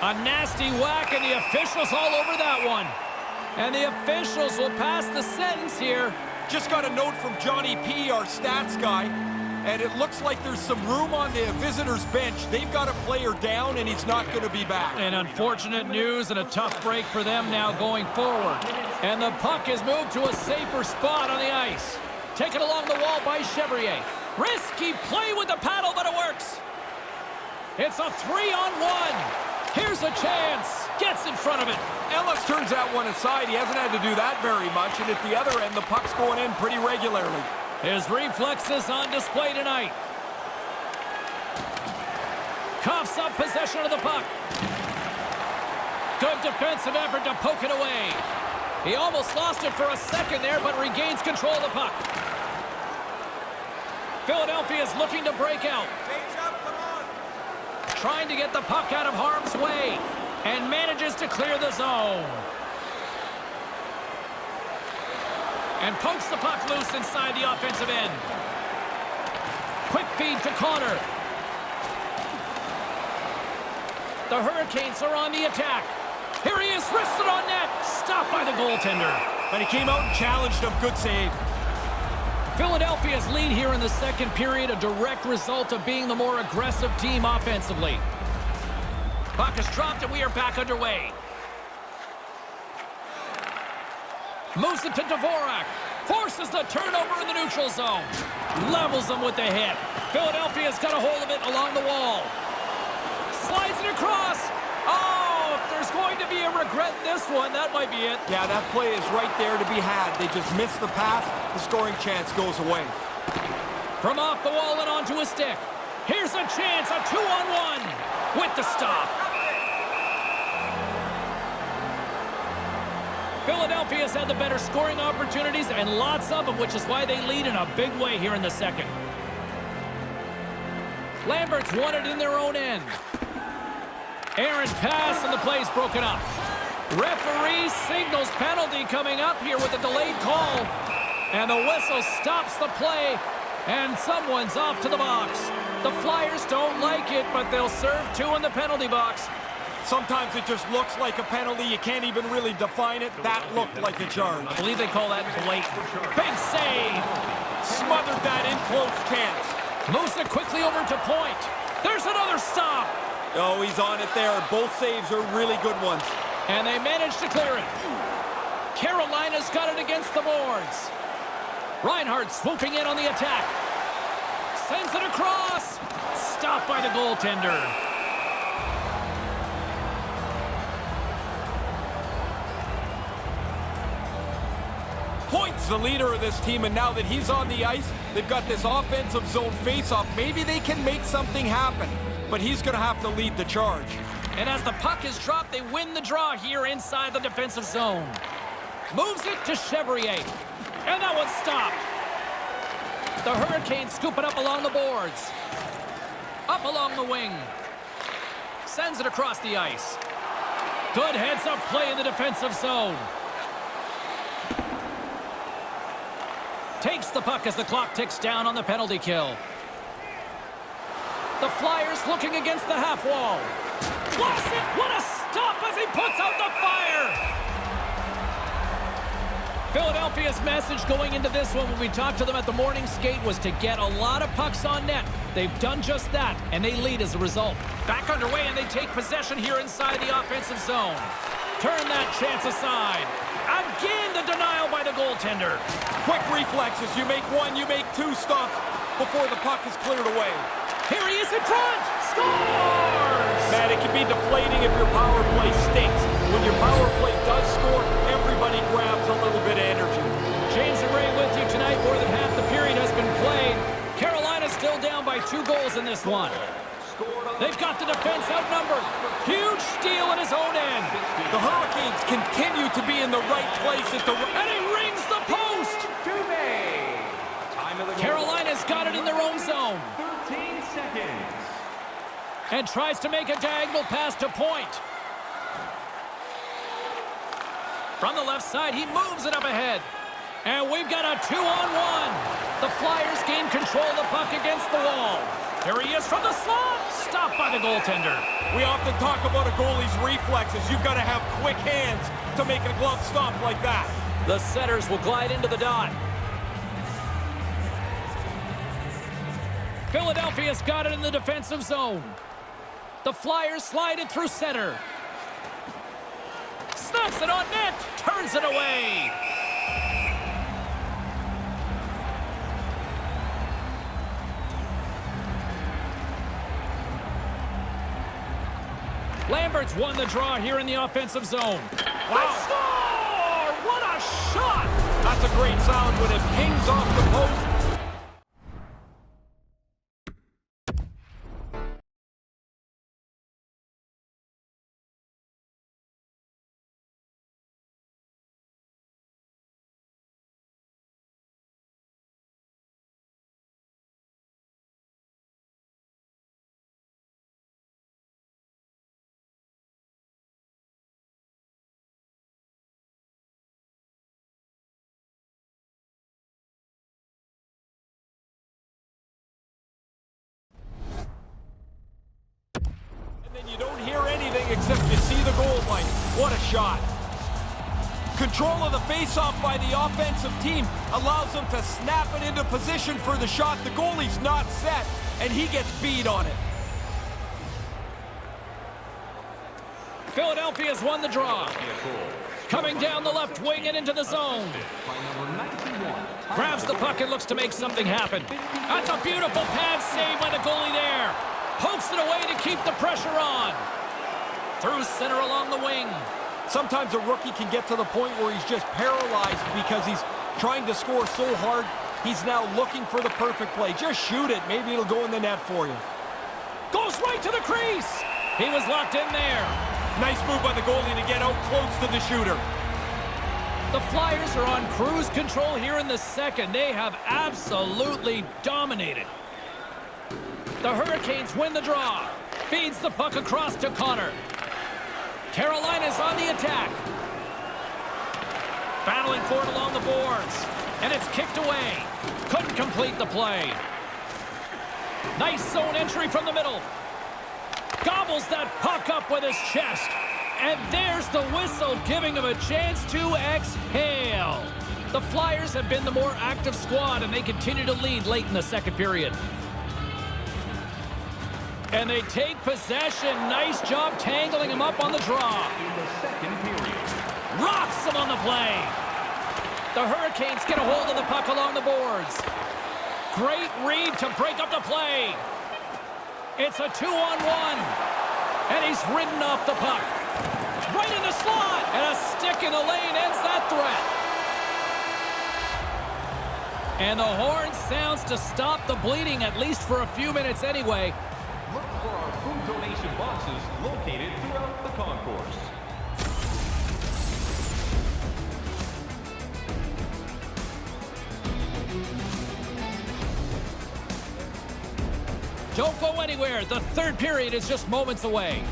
A nasty whack, and the officials all over that one. And the officials will pass the sentence here. Just got a note from Johnny P., our stats guy, and it looks like there's some room on the visitors' bench. They've got a player down, and he's not going to be back. And unfortunate news and a tough break for them now going forward. And the puck is moved to a safer spot on the ice. Taken along the wall by Chevrier. Risky play with the paddle, but it works. It's a 3-on-1. Here's a chance. Gets in front of it. Ellis turns that one aside. He hasn't had to do that very much. And at the other end, the puck's going in pretty regularly. His reflexes on display tonight. Coughs up possession of the puck. Good defensive effort to poke it away. He almost lost it for a second there, but regains control of the puck. Philadelphia is looking to break out. Trying to get the puck out of harm's way. And manages to clear the zone. And pokes the puck loose inside the offensive end. Quick feed to Connor. The Hurricanes are on the attack. Here he is, wristed on net. Stopped by the goaltender. But he came out and challenged him. Good save. Philadelphia's lead here in the second period, a direct result of being the more aggressive team offensively. Puck is dropped and we are back underway. Moves it to Dvorak. Forces the turnover in the neutral zone. Levels them with the hit. Philadelphia's got a hold of it along the wall. Slides it across. Oh, if there's going to be a regret in this one, that might be it. Yeah, that play is right there to be had. They just missed the pass. The scoring chance goes away. From off the wall and onto a stick. Here's a chance, a 2-on-1 with the stop. Philadelphia's had the better scoring opportunities and lots of them, which is why they lead in a big way here in the second. Lambert's won it in their own end. Aaron pass and the play's broken up. Referee signals penalty coming up here with a delayed call. And the whistle stops the play. And someone's off to the box. The Flyers don't like it, but they'll serve two in the penalty box. Sometimes it just looks like a penalty. You can't even really define it. That looked like a charge. I believe they call that blatant. Big save. Smothered that in close chance. Moves it quickly over to point. There's another stop. Oh, he's on it there. Both saves are really good ones. And they managed to clear it. Carolina's got it against the boards. Reinhart swooping in on the attack. Sends it across. Stopped by the goaltender. Point's the leader of this team, and now that he's on the ice, they've got this offensive zone face-off. Maybe they can make something happen, but he's going to have to lead the charge. And as the puck is dropped, they win the draw here inside the defensive zone. Moves it to Chevrier. And that one's stopped. The Hurricanes scoop it up along the boards. Up along the wing. Sends it across the ice. Good heads-up play in the defensive zone. Takes the puck as the clock ticks down on the penalty kill. The Flyers looking against the half wall. Lost it! What a stop as he puts out the fire! Philadelphia's message going into this one when we talked to them at the morning skate was to get a lot of pucks on net. They've done just that, and they lead as a result. Back underway, and they take possession here inside the offensive zone. Turn that chance aside. Again, the denial by the goaltender. Quick reflexes. You make one, you make two stops before the puck is cleared away. Here he is in front. Scores! Man, it can be deflating if your power play stinks. When your power play does score, everybody grabs a little bit of energy. James and Ray with you tonight. More than half the period has been played. Carolina's still down by 2 goals in this one. They've got the defense outnumbered. Huge steal at his own end. The Hurricanes continue to be in the right place at the... And he rings the post! Carolina's got it in their own zone. 13 seconds. And tries to make a diagonal pass to point. From the left side, he moves it up ahead. And we've got a 2-on-1. The Flyers gain control of the puck against the wall. Here he is from the slot. stopped by the goaltender. We often talk about a goalie's reflexes. You've got to have quick hands to make a glove stop like that. The setters will glide into the dot. Philadelphia's got it in the defensive zone. The Flyers slide it through center. Snaps it on net. Turns it away. Lambert's won the draw here in the offensive zone. Wow. They score! What a shot! That's a great sound when it pings off the post. And you don't hear anything except you see the goal line. What a shot. Control of the faceoff by the offensive team allows them to snap it into position for the shot. The goalie's not set, and he gets beat on it. Philadelphia's won the draw. Coming down the left wing and into the zone. Grabs the puck and looks to make something happen. That's a beautiful pad save by the goalie there. Pokes it away to keep the pressure on. Through center along the wing. Sometimes a rookie can get to the point where he's just paralyzed because he's trying to score so hard. He's now looking for the perfect play. Just shoot it. Maybe it'll go in the net for you. Goes right to the crease. He was locked in there. Nice move by the goalie to get out close to the shooter. The Flyers are on cruise control here in the second. They have absolutely dominated. The Hurricanes win the draw. Feeds the puck across to Connor. Carolina's on the attack. Battling for it along the boards. And it's kicked away. Couldn't complete the play. Nice zone entry from the middle. Gobbles that puck up with his chest. And there's the whistle, giving him a chance to exhale. The Flyers have been the more active squad, and they continue to lead late in the second period. And they take possession. Nice job tangling him up on the draw. In the second period. Rocks him on the play. The Hurricanes get a hold of the puck along the boards. Great read to break up the play. It's a 2-on-1. And he's ridden off the puck. Right in the slot. And a stick in the lane ends that threat. And the horn sounds to stop the bleeding, at least for a few minutes anyway. Look for our food donation boxes located throughout the concourse. Don't go anywhere. The third period is just moments away.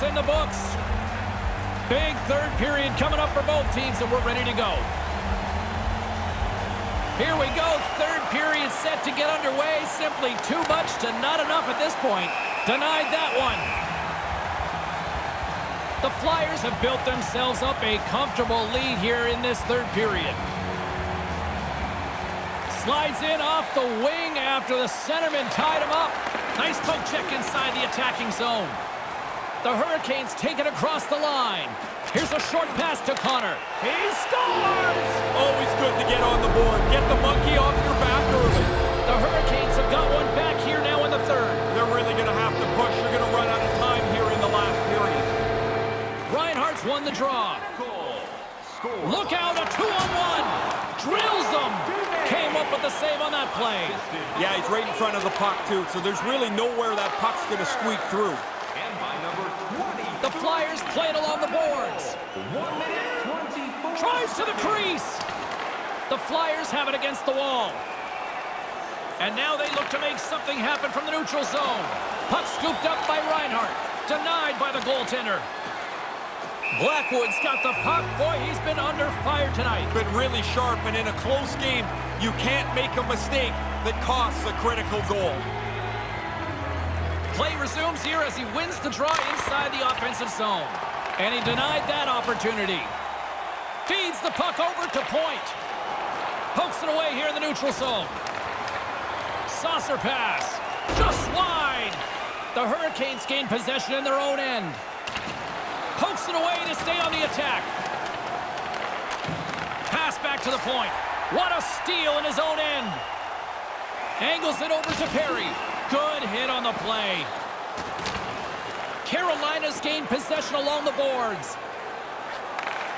In the books. Big third period coming up for both teams, and we're ready to go. Here we go. Third period set to get underway. Simply too much to not enough at this point. Denied that one. The Flyers have built themselves up a comfortable lead here in this third period. Slides in off the wing after the centerman tied him up. Nice poke check inside the attacking zone. The Hurricanes take it across the line. Here's a short pass to Connor. He scores! Always good to get on the board. Get the monkey off your back early. The Hurricanes have got one back here now in the third. They're really going to have to push. They're going to run out of time here in the last period. Reinhart's won the draw. Goal. Score. Look out, a 2-on-1. Drills them. Came up with the save on that play. Yeah, he's right in front of the puck, too, so there's really nowhere that puck's going to squeak through. And by number 20. The Flyers play it along the boards. 1 minute, 24. Tries to the crease. The Flyers have it against the wall. And now they look to make something happen from the neutral zone. Puck scooped up by Reinhart. Denied by the goaltender. Blackwood's got the puck. Boy, he's been under fire tonight. Been really sharp, and in a close game, you can't make a mistake that costs a critical goal. Play resumes here as he wins the draw inside the offensive zone. And he denied that opportunity. Feeds the puck over to Point. Pokes it away here in the neutral zone. Saucer pass. Just wide. The Hurricanes gain possession in their own end. Pokes it away to stay on the attack. Pass back to the Point. What a steal in his own end. Angles it over to Perry. Good hit on the play. Carolina's gained possession along the boards.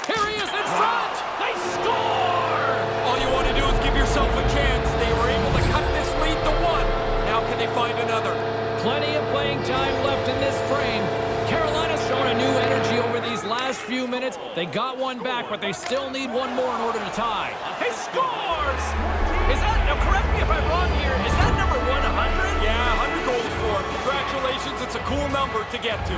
Here he is in front. They score! All you want to do is give yourself a chance. They were able to cut this lead to 1. Now can they find another? Plenty of playing time left in this frame. Carolina's shown a new energy over these last few minutes. They got one back, but they still need one more in order to tie. He scores! Is that, now correct me if I'm wrong here, is that number 100? Yeah, 100 goals for him. Congratulations, it's a cool number to get to.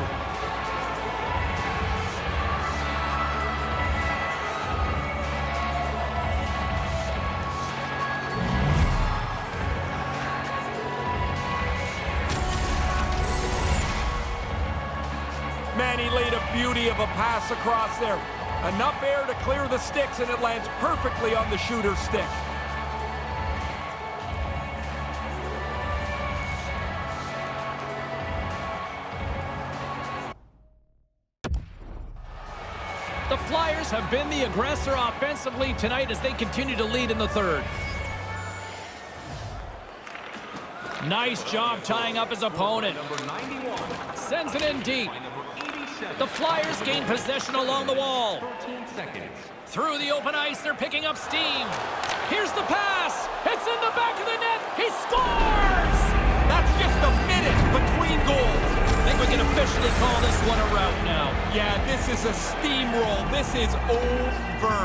Man, he laid a beauty of a pass across there. Enough air to clear the sticks, and it lands perfectly on the shooter's stick. The Flyers have been the aggressor offensively tonight as they continue to lead in the third. Nice job tying up his opponent. Number 91. Sends it in deep. By number 87. The Flyers gain possession along the wall. 13 seconds. Through the open ice, they're picking up steam. Here's the pass. It's in the back of the net. He scores! That's just a minute between goals. I think we can officially call this one a rout now. Yeah, this is a steamroll. This is over.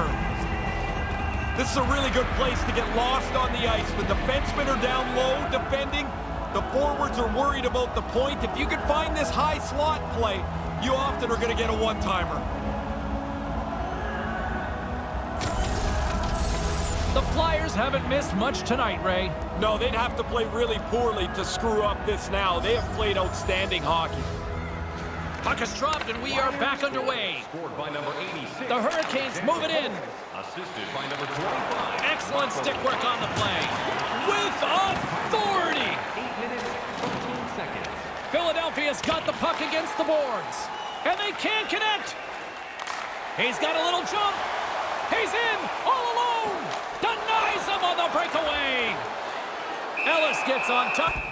This is a really good place to get lost on the ice. The defensemen are down low defending. The forwards are worried about the point. If you can find this high slot play, you often are going to get a one-timer. The Flyers haven't missed much tonight, Ray. No, they'd have to play really poorly to screw up this now. They have played outstanding hockey. Puck is dropped, and we are back underway. Scored by number 86. The Hurricanes move it in. Assisted by number 25. Excellent stick work on the play. With authority. 8 minutes, 13 seconds. Philadelphia's got the puck against the boards. And they can't connect. He's got a little jump. He's in all alone. Denies him on the breakaway. Ellis gets on top.